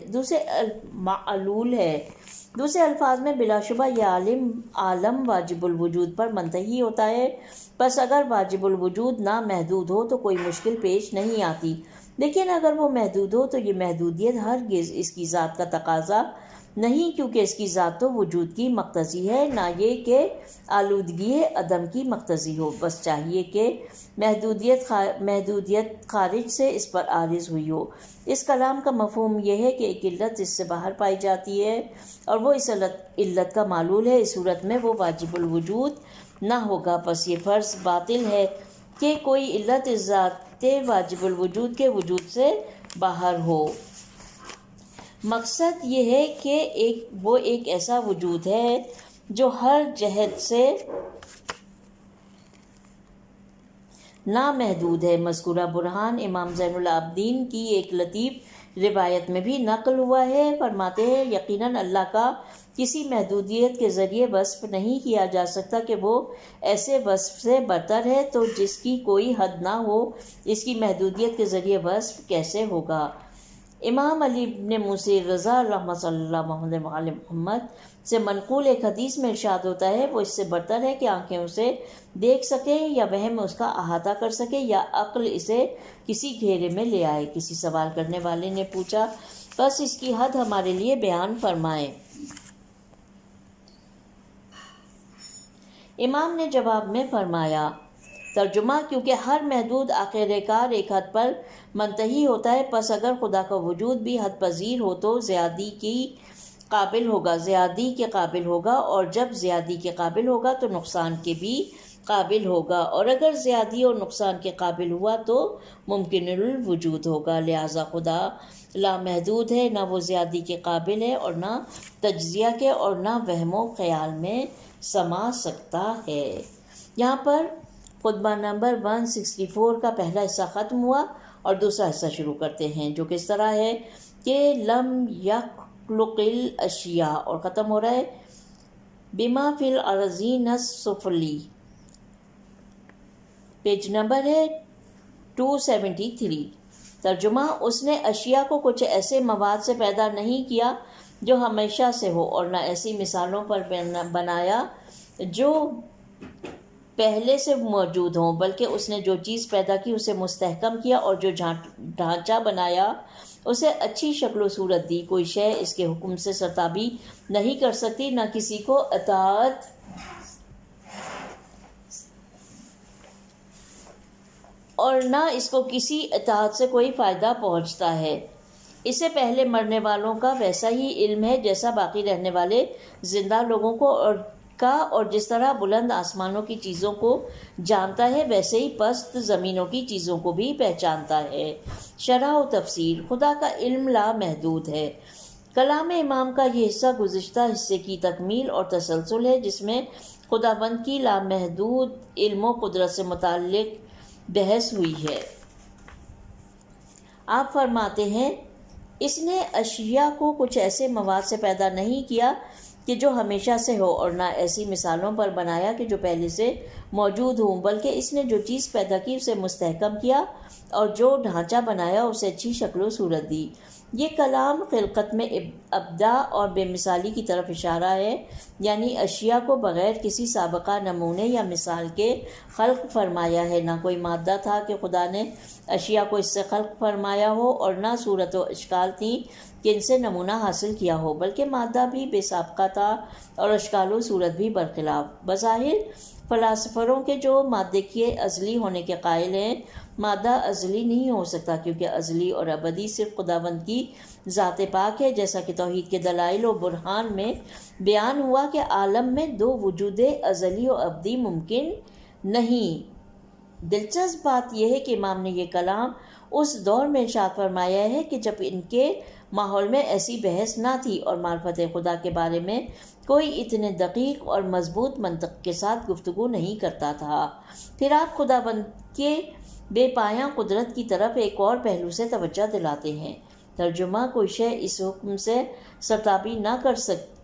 Speaker 3: دوسرے الفاظ میں بلا شبہ یہ عالم واجب الوجود پر منتہی ہوتا ہے۔ پس اگر واجب الوجود نہ محدود ہو تو کوئی مشکل پیش نہیں آتی، لیکن اگر وہ محدود ہو تو یہ محدودیت ہرگز اس کی ذات کا تقاضا نہیں، کیونکہ اس کی ذات تو وجود کی مقتضی ہے، نہ یہ کہ آلودگی عدم کی مقتضی ہو۔ بس چاہیے کہ محدودیت خارج سے اس پر عارض ہوئی ہو۔ اس کلام کا مفہوم یہ ہے کہ ایک علت اس سے باہر پائی جاتی ہے اور وہ اس علت کا معلول ہے، اس صورت میں وہ واجب الوجود نہ ہوگا۔ پس یہ فرض باطل ہے کہ کوئی علت اس ذات واجب الوجود کے وجود سے باہر ہو۔ مقصد یہ ہے کہ وہ ایک ایسا وجود ہے جو ہر جہت سے نامحدود ہے۔ مذکورہ برہان امام زین العابدین کی ایک لطیف روایت میں بھی نقل ہوا ہے، فرماتے ہیں یقیناً اللہ کا کسی محدودیت کے ذریعے وصف نہیں کیا جا سکتا کہ وہ ایسے وصف سے برتر ہے تو جس کی کوئی حد نہ ہو، اس کی محدودیت کے ذریعے وصف کیسے ہوگا۔ امام علی بن موسی رضا رحمۃ صلی اللہ علیہ محمد سے منقول ایک حدیث میں ارشاد ہوتا ہے وہ اس سے برتر ہے کہ آنکھیں اسے دیکھ سکیں یا وہم اس کا احاطہ کر سکے یا عقل اسے کسی گھیرے میں لے آئے۔ کسی سوال کرنے والے نے پوچھا بس اس کی حد ہمارے لیے بیان فرمائیں۔ امام نے جواب میں فرمایا، ترجمہ، کیونکہ ہر محدود آخر کار ایک حد پر منتہی ہوتا ہے، پس اگر خدا کا وجود بھی حد پذیر ہو تو زیادی کے قابل ہوگا، اور جب زیادی کے قابل ہوگا تو نقصان کے بھی قابل ہوگا، اور اگر زیادی اور نقصان کے قابل ہوا تو ممکن الوجود ہوگا۔ لہذا خدا لامحدود ہے، نہ وہ زیادی کے قابل ہے اور نہ تجزیہ کے اور نہ وہم و خیال میں سما سکتا ہے۔ یہاں پر خطبہ نمبر 164 کا پہلا حصہ ختم ہوا اور دوسرا حصہ شروع کرتے ہیں، جو کس طرح ہے کہ لم یخلق الاشیاء، اور ختم ہو رہا ہے بما فی الارضین السفلی، پیج نمبر ہے 273۔ ترجمہ، اس نے اشیاء کو کچھ ایسے مواد سے پیدا نہیں کیا جو ہمیشہ سے ہو، اور نہ ایسی مثالوں پر بنایا جو پہلے سے موجود ہوں، بلکہ اس نے جو چیز پیدا کی اسے مستحکم کیا، اور جو ڈھانچہ بنایا اسے اچھی شکل و صورت دی۔ کوئی شے اس کے حکم سے سرتابی نہیں کر سکتی، نہ کسی کو اطاعت اور نہ اس کو کسی اطاعت سے کوئی فائدہ پہنچتا ہے۔ اسے پہلے مرنے والوں کا ویسا ہی علم ہے جیسا باقی رہنے والے زندہ لوگوں کو اور جس طرح بلند آسمانوں کی چیزوں کو جانتا ہے ویسے ہی پست زمینوں کی چیزوں کو بھی پہچانتا ہے۔ شرح و تفسیر، خدا کا علم لامحدود ہے۔ کلام امام کا یہ حصہ گزشتہ حصے کی تکمیل اور تسلسل ہے جس میں خداوند کی لامحدود علم و قدرت سے متعلق بحث ہوئی ہے۔ آپ فرماتے ہیں اس نے اشیاء کو کچھ ایسے مواد سے پیدا نہیں کیا کہ جو ہمیشہ سے ہو، اور نہ ایسی مثالوں پر بنایا کہ جو پہلے سے موجود ہوں، بلکہ اس نے جو چیز پیدا کی اسے مستحکم کیا اور جو ڈھانچہ بنایا اسے اچھی شکل و صورت دی۔ یہ کلام خلقت میں ابداع اور بے مثالی کی طرف اشارہ ہے، یعنی اشیاء کو بغیر کسی سابقہ نمونے یا مثال کے خلق فرمایا ہے۔ نہ کوئی مادہ تھا کہ خدا نے اشیاء کو اس سے خلق فرمایا ہو، اور نہ صورت و اشکال تھیں کہ ان سے نمونہ حاصل کیا ہو، بلکہ مادہ بھی بے سابقہ تھا اور اشکال و صورت بھی برخلاف۔ بظاہر فلاسفروں کے جو مادے کے ازلی ہونے کے قائل ہیں مادہ ازلی نہیں ہو سکتا، کیونکہ ازلی اور ابدی صرف خداوند کی ذات پاک ہے، جیسا کہ توحید کے دلائل و برہان میں بیان ہوا کہ عالم میں دو وجود ازلی و ابدی ممکن نہیں۔ دلچسپ بات یہ ہے کہ امام نے یہ کلام اس دور میں ارشاد فرمایا ہے کہ جب ان کے ماحول میں ایسی بحث نہ تھی اور معرفت خدا کے بارے میں کوئی اتنے دقیق اور مضبوط منطق کے ساتھ گفتگو نہیں کرتا تھا۔ پھر آپ خداوند کے بے پایاں قدرت کی طرف ایک اور پہلو سے توجہ دلاتے ہیں۔ ترجمہ: کوئی شے اس حکم سے سرتابی نہ کر سکتی،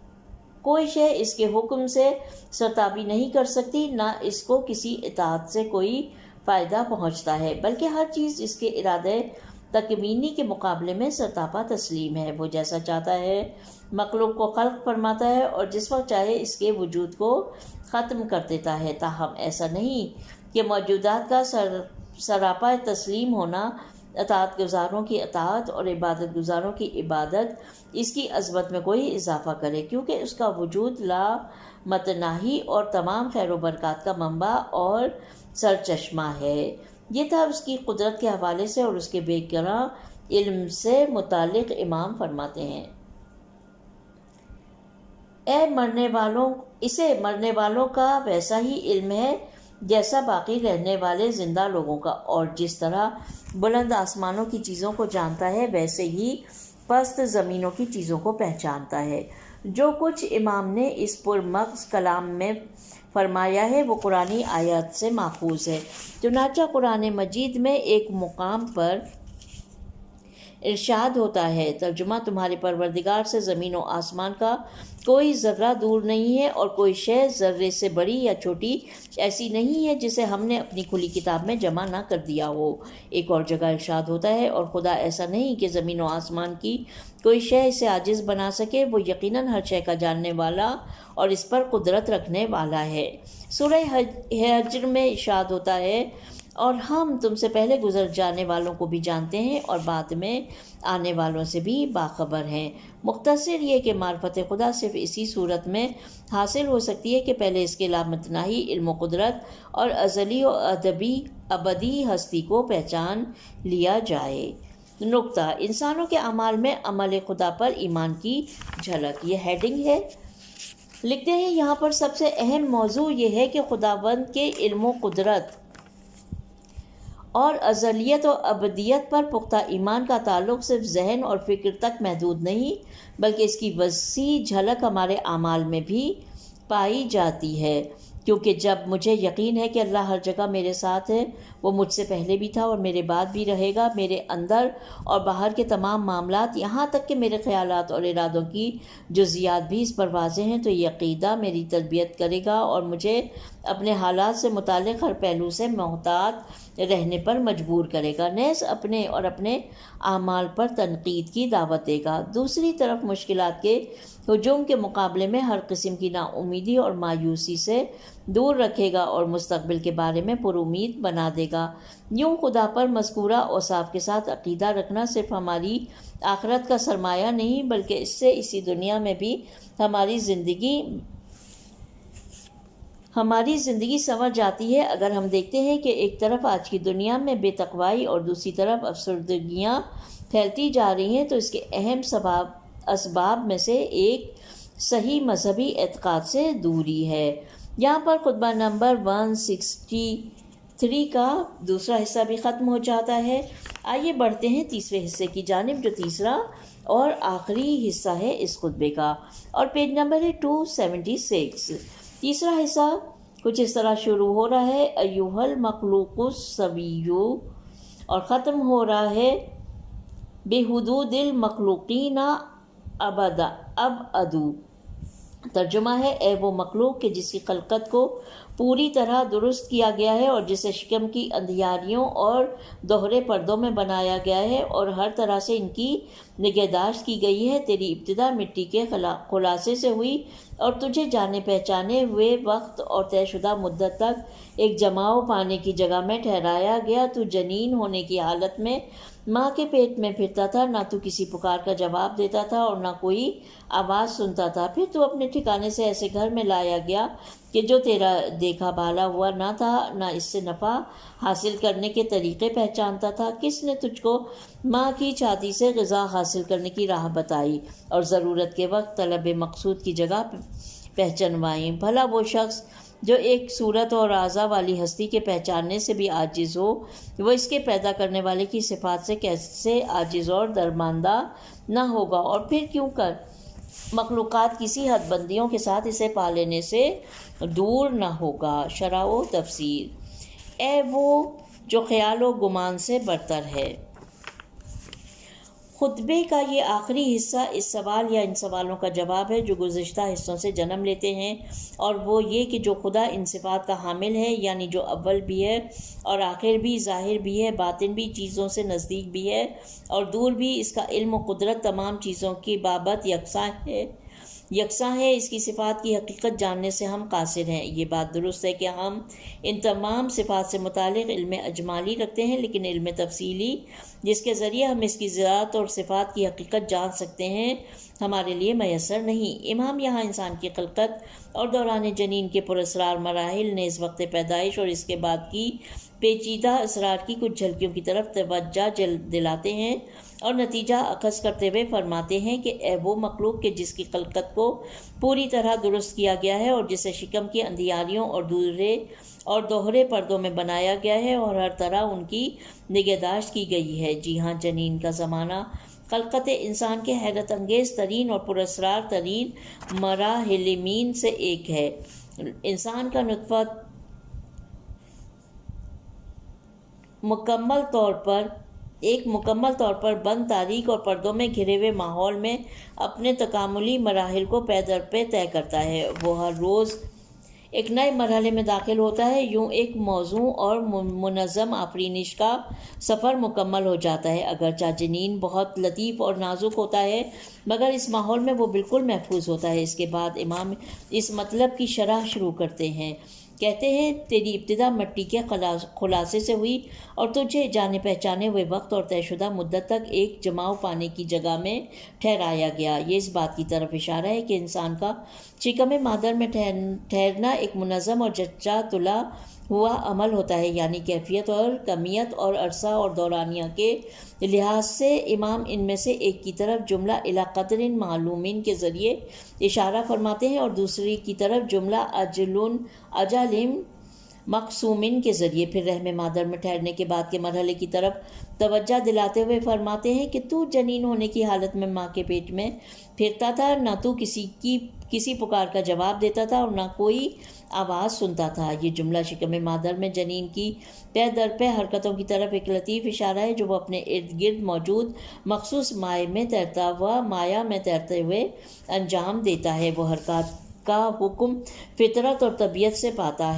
Speaker 3: کوئی شے اس کے حکم سے سرتابی نہیں کر سکتی، نہ اس کو کسی اطاعت سے کوئی فائدہ پہنچتا ہے، بلکہ ہر چیز اس کے ارادے تکوینی کے مقابلے میں سرتاپا تسلیم ہے۔ وہ جیسا چاہتا ہے مخلوق کو خلق فرماتا ہے اور جس وقت چاہے اس کے وجود کو ختم کر دیتا ہے۔ تاہم ایسا نہیں کہ موجودات کا سراپا تسلیم ہونا اطاعت گزاروں کی اطاعت اور عبادت گزاروں کی عبادت اس کی عظمت میں کوئی اضافہ کرے، کیونکہ اس کا وجود لا متناہی اور تمام خیر و برکات کا منبع اور سرچشمہ ہے۔ یہ تھا اس کی قدرت کے حوالے سے اور اس کے بے گراں علم سے متعلق۔ امام فرماتے ہیں، اسے مرنے والوں کا ویسا ہی علم ہے جیسا باقی رہنے والے زندہ لوگوں کا، اور جس طرح بلند آسمانوں کی چیزوں کو جانتا ہے ویسے ہی پست زمینوں کی چیزوں کو پہچانتا ہے۔ جو کچھ امام نے اس پرمغز کلام میں فرمایا ہے وہ قرآنی آیات سے ماخوذ ہے۔ چنانچہ قرآن مجید میں ایک مقام پر ارشاد ہوتا ہے، ترجمہ: تمہارے پروردگار سے زمین و آسمان کا کوئی ذرہ دور نہیں ہے اور کوئی شے ذرے سے بڑی یا چھوٹی ایسی نہیں ہے جسے ہم نے اپنی کھلی کتاب میں جمع نہ کر دیا ہو۔ ایک اور جگہ ارشاد ہوتا ہے، اور خدا ایسا نہیں کہ زمین و آسمان کی کوئی شے اسے عاجز بنا سکے، وہ یقیناً ہر شے کا جاننے والا اور اس پر قدرت رکھنے والا ہے۔ سورہ حجر میں ارشاد ہوتا ہے، اور ہم تم سے پہلے گزر جانے والوں کو بھی جانتے ہیں اور بعد میں آنے والوں سے بھی باخبر ہیں۔ مختصر یہ کہ معرفت خدا صرف اسی صورت میں حاصل ہو سکتی ہے کہ پہلے اس کے لامتناہی علم و قدرت اور ازلی و ابدی ہستی کو پہچان لیا جائے۔ نقطہ: انسانوں کے اعمال میں عمل خدا پر ایمان کی جھلک۔ یہ ہیڈنگ ہے۔ لکھتے ہیں، یہاں پر سب سے اہم موضوع یہ ہے کہ خداوند کے علم و قدرت اور ازلیت و ابدیت پر پختہ ایمان کا تعلق صرف ذہن اور فکر تک محدود نہیں، بلکہ اس کی وسیع جھلک ہمارے اعمال میں بھی پائی جاتی ہے، کیونکہ جب مجھے یقین ہے کہ اللہ ہر جگہ میرے ساتھ ہے، وہ مجھ سے پہلے بھی تھا اور میرے بعد بھی رہے گا، میرے اندر اور باہر کے تمام معاملات، یہاں تک کہ میرے خیالات اور ارادوں کی جزیات بھی اس پر واضح ہیں، تو یہ عقیدہ میری تربیت کرے گا اور مجھے اپنے حالات سے متعلق ہر پہلو سے محتاط رہنے پر مجبور کرے گا، نیز اپنے اور اپنے اعمال پر تنقید کی دعوت دے گا۔ دوسری طرف مشکلات کے ہجوم کے مقابلے میں ہر قسم کی نا امیدی اور مایوسی سے دور رکھے گا اور مستقبل کے بارے میں پر امید بنا دے گا۔ یوں خدا پر مذکورہ اوصاف کے ساتھ عقیدہ رکھنا صرف ہماری آخرت کا سرمایہ نہیں، بلکہ اس سے اسی دنیا میں بھی ہماری زندگی سنور جاتی ہے۔ اگر ہم دیکھتے ہیں کہ ایک طرف آج کی دنیا میں بے تقوائی اور دوسری طرف افسردگیاں پھیلتی جا رہی ہیں، تو اس کے اہم اسباب میں سے ایک صحیح مذہبی اعتقاد سے دوری ہے۔ یہاں پر خطبہ نمبر 163 کا دوسرا حصہ بھی ختم ہو جاتا ہے۔ آئیے بڑھتے ہیں تیسرے حصے کی جانب، جو تیسرا اور آخری حصہ ہے اس خطبے کا، اور پیج نمبر ہے 276۔ تیسرا حصہ کچھ اس طرح شروع ہو رہا ہے، ایھا المخلوق السوی، اور ختم ہو رہا ہے بحدود المخلوقین ابعدوا۔ ترجمہ ہے، اے وہ مخلوق کہ جس کی خلقت کو پوری طرح درست کیا گیا ہے اور جسے شکم کی اندھیاریوں اور دوہرے پردوں میں بنایا گیا ہے اور ہر طرح سے ان کی نگہداشت کی گئی ہے، تیری ابتدا مٹی کے خلاصے سے ہوئی اور تجھے جانے پہچانے ہوئے وقت اور طے شدہ مدت تک ایک جماؤ پانے کی جگہ میں ٹھہرایا گیا۔ تو جنین ہونے کی حالت میں ماں کے پیٹ میں پھرتا تھا، نہ تو کسی پکار کا جواب دیتا تھا اور نہ کوئی آواز سنتا تھا۔ پھر تو اپنے ٹھکانے سے ایسے گھر میں لایا گیا کہ جو تیرا دیکھا بھالا ہوا نہ تھا، نہ اس سے نفع حاصل کرنے کے طریقے پہچانتا تھا؟ کس نے تجھ کو ماں کی چھاتی سے غذا حاصل کرنے کی راہ بتائی اور ضرورت کے وقت طلب مقصود کی جگہ پہچانوائی؟ بھلا وہ شخص جو ایک صورت اور اعضاء والی ہستی کے پہچاننے سے بھی عاجز ہو، وہ اس کے پیدا کرنے والے کی صفات سے کیسے عاجز اور درماندہ نہ ہوگا؟ اور پھر کیوں کر مخلوقات کسی حد بندیوں کے ساتھ اسے پا لینے سے دور نہ ہوگا؟ شرح و تفسیر۔ اے وہ جو خیال و گمان سے برتر ہے۔ خطبے کا یہ آخری حصہ اس سوال یا ان سوالوں کا جواب ہے جو گزشتہ حصوں سے جنم لیتے ہیں، اور وہ یہ کہ جو خدا ان صفات کا حامل ہے، یعنی جو اول بھی ہے اور آخر بھی، ظاہر بھی ہے، باطن بھی، چیزوں سے نزدیک بھی ہے اور دور بھی، اس کا علم و قدرت تمام چیزوں کی بابت یکساں ہے، اس کی صفات کی حقیقت جاننے سے ہم قاصر ہیں۔ یہ بات درست ہے کہ ہم ان تمام صفات سے متعلق علم اجمالی رکھتے ہیں، لیکن علم تفصیلی جس کے ذریعے ہم اس کی ذات اور صفات کی حقیقت جان سکتے ہیں ہمارے لیے میسر نہیں۔ امام یہاں انسان کی خلقت اور دوران جنین کے پراسرار مراحل، نیز وقت پیدائش اور اس کے بعد کی پیچیدہ اسرار کی کچھ جھلکیوں کی طرف توجہ دلاتے ہیں اور نتیجہ اخذ کرتے ہوئے فرماتے ہیں کہ اے وہ مخلوق کہ جس کی خلقت کو پوری طرح درست کیا گیا ہے اور جسے شکم کی اندھیاریوں اور دوہرے پردوں میں بنایا گیا ہے اور ہر طرح ان کی نگہداشت کی گئی ہے۔ جی ہاں، جنین کا زمانہ خلقت انسان کے حیرت انگیز ترین اور پراسرار ترین مراحلین سے ایک ہے۔ انسان کا نطفہ مکمل طور پر بند، تاریک اور پردوں میں گھرے ہوئے ماحول میں اپنے تکاملی مراحل کو پے در پے طے کرتا ہے۔ وہ ہر روز ایک نئے مرحلے میں داخل ہوتا ہے، یوں ایک موزوں اور منظم آفرینش کا سفر مکمل ہو جاتا ہے۔ اگرچہ جنین بہت لطیف اور نازک ہوتا ہے، مگر اس ماحول میں وہ بالکل محفوظ ہوتا ہے۔ اس کے بعد امام اس مطلب کی شرح شروع کرتے ہیں، کہتے ہیں تیری ابتدا مٹی کے خلاصے سے ہوئی اور تجھے جانے پہچانے ہوئے وقت اور طے شدہ مدت تک ایک جماؤ پانے کی جگہ میں ٹھہرایا گیا۔ یہ اس بات کی طرف اشارہ ہے کہ انسان کا شکم مادر میں ٹھہرنا ایک منظم اور جچا تلا ہوا عمل ہوتا ہے، یعنی کیفیت اور کمیت اور عرصہ اور دورانیہ کے لحاظ سے امام ان میں سے ایک کی طرف جملہ الی قدر معلوم کے ذریعے اشارہ فرماتے ہیں اور دوسری کی طرف جملہ اجل مقسوم کے ذریعے پھر رحم مادر میں ٹھہرنے کے بعد کے مرحلے کی طرف توجہ دلاتے ہوئے فرماتے ہیں کہ تو جنین ہونے کی حالت میں ماں کے پیٹ میں پھرتا تھا، نہ تو کسی پکار کا جواب دیتا تھا اور نہ کوئی آواز سنتا تھا۔ یہ جملہ شکم مادر میں جنین کی پے در پے حرکتوں کی طرف ایک لطیف اشارہ ہے جو وہ اپنے ارد گرد موجود مخصوص مائع میں تیرتے ہوئے انجام دیتا ہے۔ وہ حرکت کا حکم فطرت اور طبیعت سے پاتا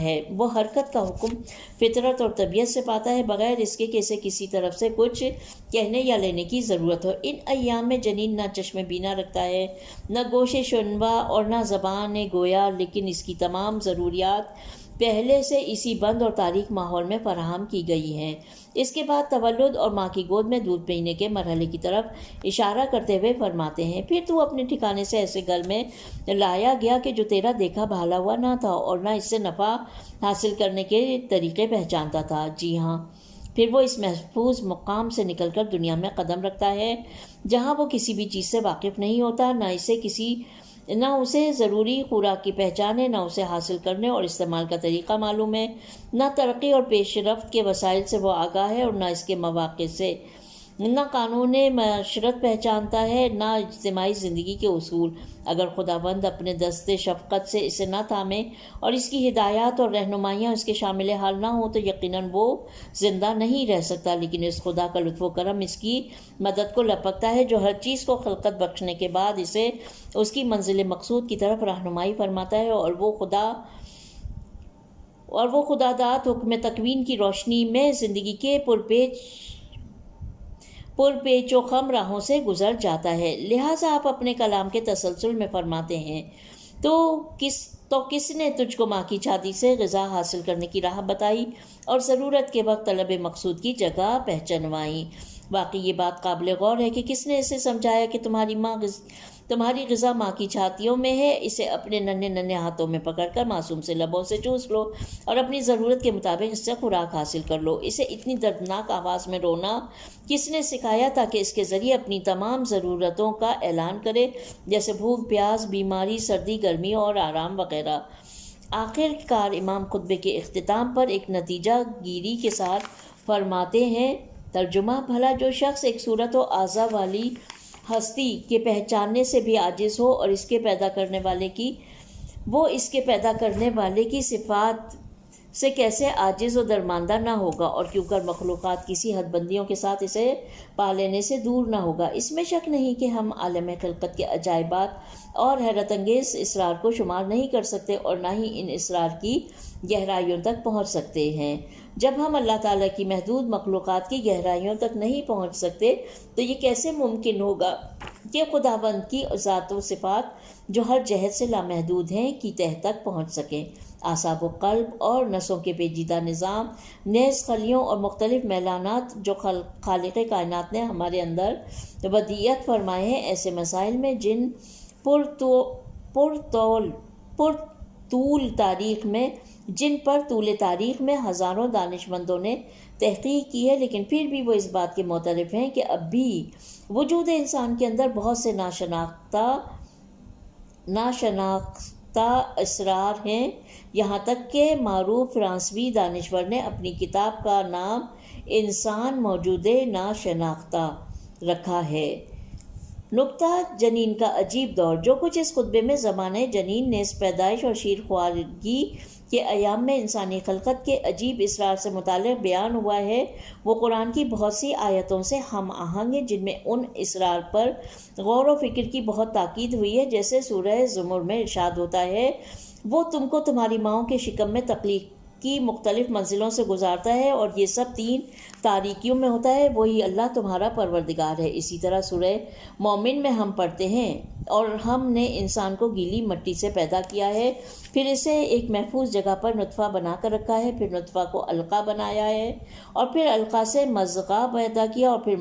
Speaker 3: ہے بغیر اس کے کہ اسے کسی طرف سے کچھ کہنے یا لینے کی ضرورت ہو۔ ان ایام میں جنین نہ چشم بینا رکھتا ہے، نہ گوش شنوا اور نہ زبان گویا، لیکن اس کی تمام ضروریات پہلے سے اسی بند اور تاریک ماحول میں فراہم کی گئی ہیں۔ اس کے بعد تولد اور ماں کی گود میں دودھ پینے کے مرحلے کی طرف اشارہ کرتے ہوئے فرماتے ہیں، پھر تو اپنے ٹھکانے سے ایسے گھر میں لایا گیا کہ جو تیرا دیکھا بھالا ہوا نہ تھا اور نہ اس سے نفع حاصل کرنے کے طریقے پہچانتا تھا۔ جی ہاں، پھر وہ اس محفوظ مقام سے نکل کر دنیا میں قدم رکھتا ہے جہاں وہ کسی بھی چیز سے واقف نہیں ہوتا، نہ اسے ضروری خوراک کی پہچان ہے، نہ اسے حاصل کرنے اور استعمال کا طریقہ معلوم ہے، نہ ترقی اور پیش رفت کے وسائل سے وہ آگاہ ہے اور نہ اس کے مواقع سے، نہ قانون معاشرت پہچانتا ہے، نہ اجتماعی زندگی کے اصول۔ اگر خداوند اپنے دست شفقت سے اسے نہ تھامے اور اس کی ہدایات اور رہنمائیاں اس کے شامل حال نہ ہوں تو یقیناً وہ زندہ نہیں رہ سکتا، لیکن اس خدا کا لطف و کرم اس کی مدد کو لپکتا ہے جو ہر چیز کو خلقت بخشنے کے بعد اسے اس کی منزل مقصود کی طرف رہنمائی فرماتا ہے، اور وہ خدا داد حکم تکوین کی روشنی میں زندگی کے پرپیچ و خم راہوں سے گزر جاتا ہے۔ لہٰذا آپ اپنے کلام کے تسلسل میں فرماتے ہیں، تو کس نے تجھ کو ماں کی چھاتی سے غذا حاصل کرنے کی راہ بتائی اور ضرورت کے وقت طلب مقصود کی جگہ پہچانوائی؟ واقعی یہ بات قابل غور ہے کہ کس نے اسے سمجھایا کہ تمہاری ماں تمہاری غذا ماں کی چھاتیوں میں ہے، اسے اپنے ننھے ننھے ہاتھوں میں پکڑ کر معصوم سے لبوں سے چوس لو اور اپنی ضرورت کے مطابق اس سے خوراک حاصل کر لو۔ اسے اتنی دردناک آواز میں رونا کس نے سکھایا تاکہ اس کے ذریعے اپنی تمام ضرورتوں کا اعلان کرے، جیسے بھوک، پیاس، بیماری، سردی، گرمی اور آرام وغیرہ۔ آخر کار امام خطبے کے اختتام پر ایک نتیجہ گیری کے ساتھ فرماتے ہیں، ترجمہ: بھلا جو شخص ایک صورت و اعضاء والی ہستی کے پہچاننے سے بھی عاجز ہو اور اس کے پیدا کرنے والے کی صفات سے کیسے عاجز و درماندہ نہ ہوگا، اور کیوں کر مخلوقات کسی حد بندیوں کے ساتھ اسے پا لینے سے دور نہ ہوگا۔ اس میں شک نہیں کہ ہم عالم خلقت کے عجائبات اور حیرت انگیز اسرار کو شمار نہیں کر سکتے اور نہ ہی ان اسرار کی گہرائیوں تک پہنچ سکتے ہیں۔ جب ہم اللہ تعالیٰ کی محدود مخلوقات کی گہرائیوں تک نہیں پہنچ سکتے تو یہ کیسے ممکن ہوگا کہ خداوند کی ذات و صفات جو ہر جہت سے لامحدود ہیں کی تہہ تک پہنچ سکیں۔ اعصاب و قلب اور نسوں کے پیچیدہ نظام، نیز خلیوں اور مختلف میلانات جو خالق کائنات نے ہمارے اندر ودیعت فرمائے ہیں، ایسے مسائل میں جن پر طول تاریخ میں ہزاروں دانشمندوں نے تحقیق کی ہے، لیکن پھر بھی وہ اس بات کے معترف ہیں کہ اب بھی وجود انسان کے اندر بہت سے ناشناختہ اسرار ہیں۔ یہاں تک کہ معروف فرانسوی دانشور نے اپنی کتاب کا نام انسان موجود ناشناختہ رکھا ہے۔ نکتہ: جنین کا عجیب دور۔ جو کچھ اس خطبے میں زمانہ جنین، نیز پیدائش اور شیر خوارگی کے ایام میں انسانی خلقت کے عجیب اسرار سے متعلق بیان ہوا ہے، وہ قرآن کی بہت سی آیتوں سے ہم آہنگ ہے جن میں ان اسرار پر غور و فکر کی بہت تاکید ہوئی ہے۔ جیسے سورہ زمر میں ارشاد ہوتا ہے، وہ تم کو تمہاری ماؤں کے شکم میں تخلیق کی مختلف منزلوں سے گزارتا ہے اور یہ سب 3 تاریکیوں میں ہوتا ہے، وہی اللہ تمہارا پروردگار ہے۔ اسی طرح سورہ مومن میں ہم پڑھتے ہیں، اور ہم نے انسان کو گیلی مٹی سے پیدا کیا ہے، پھر اسے ایک محفوظ جگہ پر نطفہ بنا کر رکھا ہے، پھر نطفہ کو علقہ بنایا ہے، اور پھر علقہ سے مضغہ پیدا کیا، اور پھر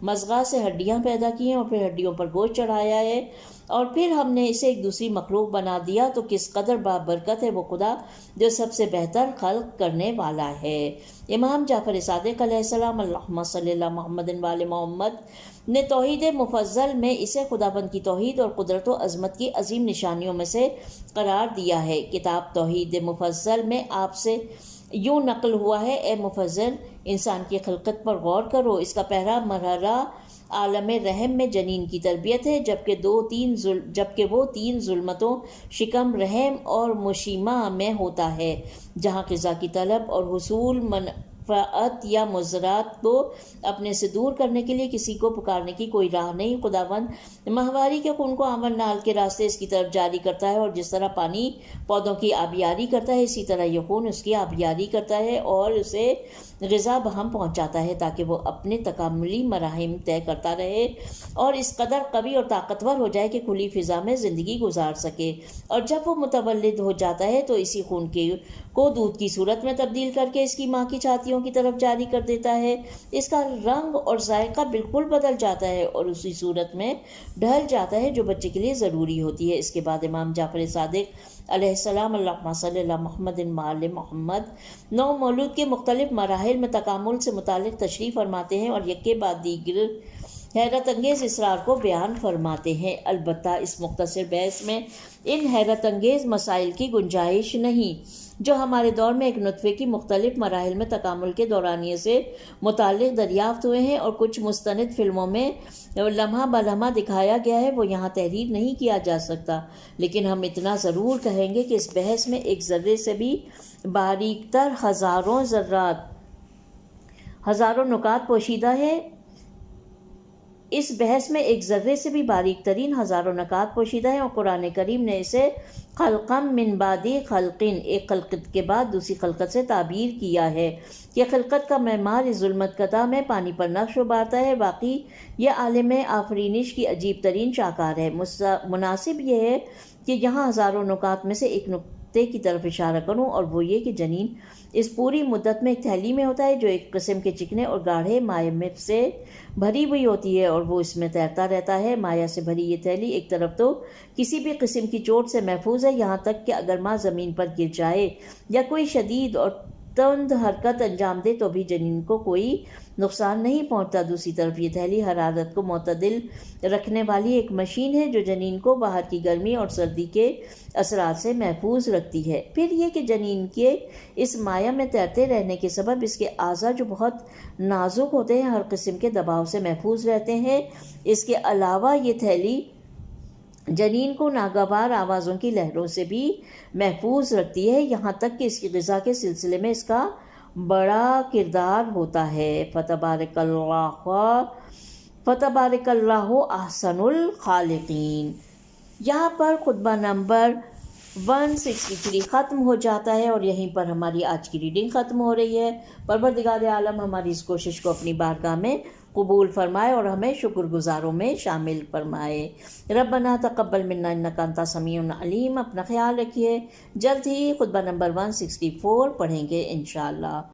Speaker 3: مضغہ سے ہڈیاں پیدا کی ہیں، اور پھر ہڈیوں پر گوشت چڑھایا ہے، اور پھر ہم نے اسے ایک دوسری مخلوق بنا دیا۔ تو کس قدر بابرکت ہے وہ خدا جو سب سے بہتر خلق کرنے والا ہے۔ امام جعفر صادق علیہ السلام، اللہم صلی اللہ محمد وآل محمد، نے توحید مفضل میں اسے خداوند کی توحید اور قدرت و عظمت کی عظیم نشانیوں میں سے قرار دیا ہے۔ کتاب توحید مفضل میں آپ سے یوں نقل ہوا ہے، اے مفضل، انسان کی خلقت پر غور کرو۔ اس کا پہلا مرحلہ عالم رحم میں جنین کی تربیت ہے، جبکہ وہ 3 ظلمتوں شکم، رحم اور مشیمہ میں ہوتا ہے، جہاں غذا کی طلب اور حصول منفعت یا مضرات کو اپنے سے دور کرنے کے لیے کسی کو پکارنے کی کوئی راہ نہیں۔ خداوند ماہواری کے خون کو آمن نال کے راستے اس کی طرف جاری کرتا ہے، اور جس طرح پانی پودوں کی آبیاری کرتا ہے، اسی طرح یہ خون اس کی آبیاری کرتا ہے اور اسے غذا بہم پہنچاتا ہے تاکہ وہ اپنے تکاملی مراحل طے کرتا رہے اور اس قدر قوی اور طاقتور ہو جائے کہ کھلی فضا میں زندگی گزار سکے۔ اور جب وہ متولد ہو جاتا ہے تو اسی خون کو دودھ کی صورت میں تبدیل کر کے اس کی ماں کی چھاتیوں کی طرف جاری کر دیتا ہے۔ اس کا رنگ اور ذائقہ بالکل بدل جاتا ہے اور اسی صورت میں ڈھل جاتا ہے جو بچے کے لیے ضروری ہوتی ہے۔ اس کے بعد امام جعفر صادق علیہ السلام، اللہم صلی اللہ محمد وآل محمد، نو مولود کے مختلف مراحل میں تکامل سے متعلق تشریح فرماتے ہیں اور یک کے بعد دیگر حیرت انگیز اسرار کو بیان فرماتے ہیں۔ البتہ اس مختصر بحث میں ان حیرت انگیز مسائل کی گنجائش نہیں جو ہمارے دور میں ایک نطفے کی مختلف مراحل میں تکامل کے دورانیے سے متعلق دریافت ہوئے ہیں اور کچھ مستند فلموں میں لمحہ بلمحہ دکھایا گیا ہے، وہ یہاں تحریر نہیں کیا جا سکتا، لیکن ہم اتنا ضرور کہیں گے کہ اس بحث میں ایک ذرے سے بھی باریک تر ہزاروں نکات پوشیدہ ہے۔ اس بحث میں ایک ذرے سے بھی باریک ترین ہزاروں نکات پوشیدہ ہیں اور قرآن کریم نے اسے خلقم من بعد خلقن، ایک خلقت کے بعد دوسری خلقت سے تعبیر کیا ہے۔ یہ خلقت کا معمار اس ظلمت کدہ میں پانی پر نقش ابھارتا ہے۔ واقعی یہ عالم آفرینش کی عجیب ترین شاہکار ہے۔ مناسب یہ ہے کہ یہاں ہزاروں نکات میں سے ایک نقطے کی طرف اشارہ کروں، اور وہ یہ کہ جنین اس پوری مدت میں ایک تھیلی میں ہوتا ہے جو ایک قسم کے چکنے اور گاڑھے مائع سے بھری ہوئی ہوتی ہے، اور وہ اس میں تیرتا رہتا ہے۔ مائع سے بھری یہ تھیلی ایک طرف تو کسی بھی قسم کی چوٹ سے محفوظ ہے، یہاں تک کہ اگر ماں زمین پر گر جائے یا کوئی شدید اور تند حرکت انجام دے تو بھی جنین کو کوئی نقصان نہیں پہنچتا۔ دوسری طرف یہ تھیلی حرارت کو معتدل رکھنے والی ایک مشین ہے جو جنین کو باہر کی گرمی اور سردی کے اثرات سے محفوظ رکھتی ہے۔ پھر یہ کہ جنین کے اس مائع میں تیرتے رہنے کے سبب اس کے اعضاء جو بہت نازک ہوتے ہیں ہر قسم کے دباؤ سے محفوظ رہتے ہیں۔ اس کے علاوہ یہ تھیلی جنین کو ناگوار آوازوں کی لہروں سے بھی محفوظ رکھتی ہے، یہاں تک کہ اس کی غذا کے سلسلے میں اس کا بڑا کردار ہوتا ہے۔ فتبارک اللہ احسن الخالقین۔ یہاں پر خطبہ نمبر 163 ختم ہو جاتا ہے اور یہیں پر ہماری آج کی ریڈنگ ختم ہو رہی ہے۔ پروردگار عالم ہماری اس کوشش کو اپنی بارگاہ میں قبول فرمائے اور ہمیں شکر گزاروں میں شامل فرمائے۔ ربنا تقبل منا انک انت السمیع العلیم۔ اپنا خیال رکھیے، جلد ہی خطبہ نمبر 164 پڑھیں گے انشاءاللہ۔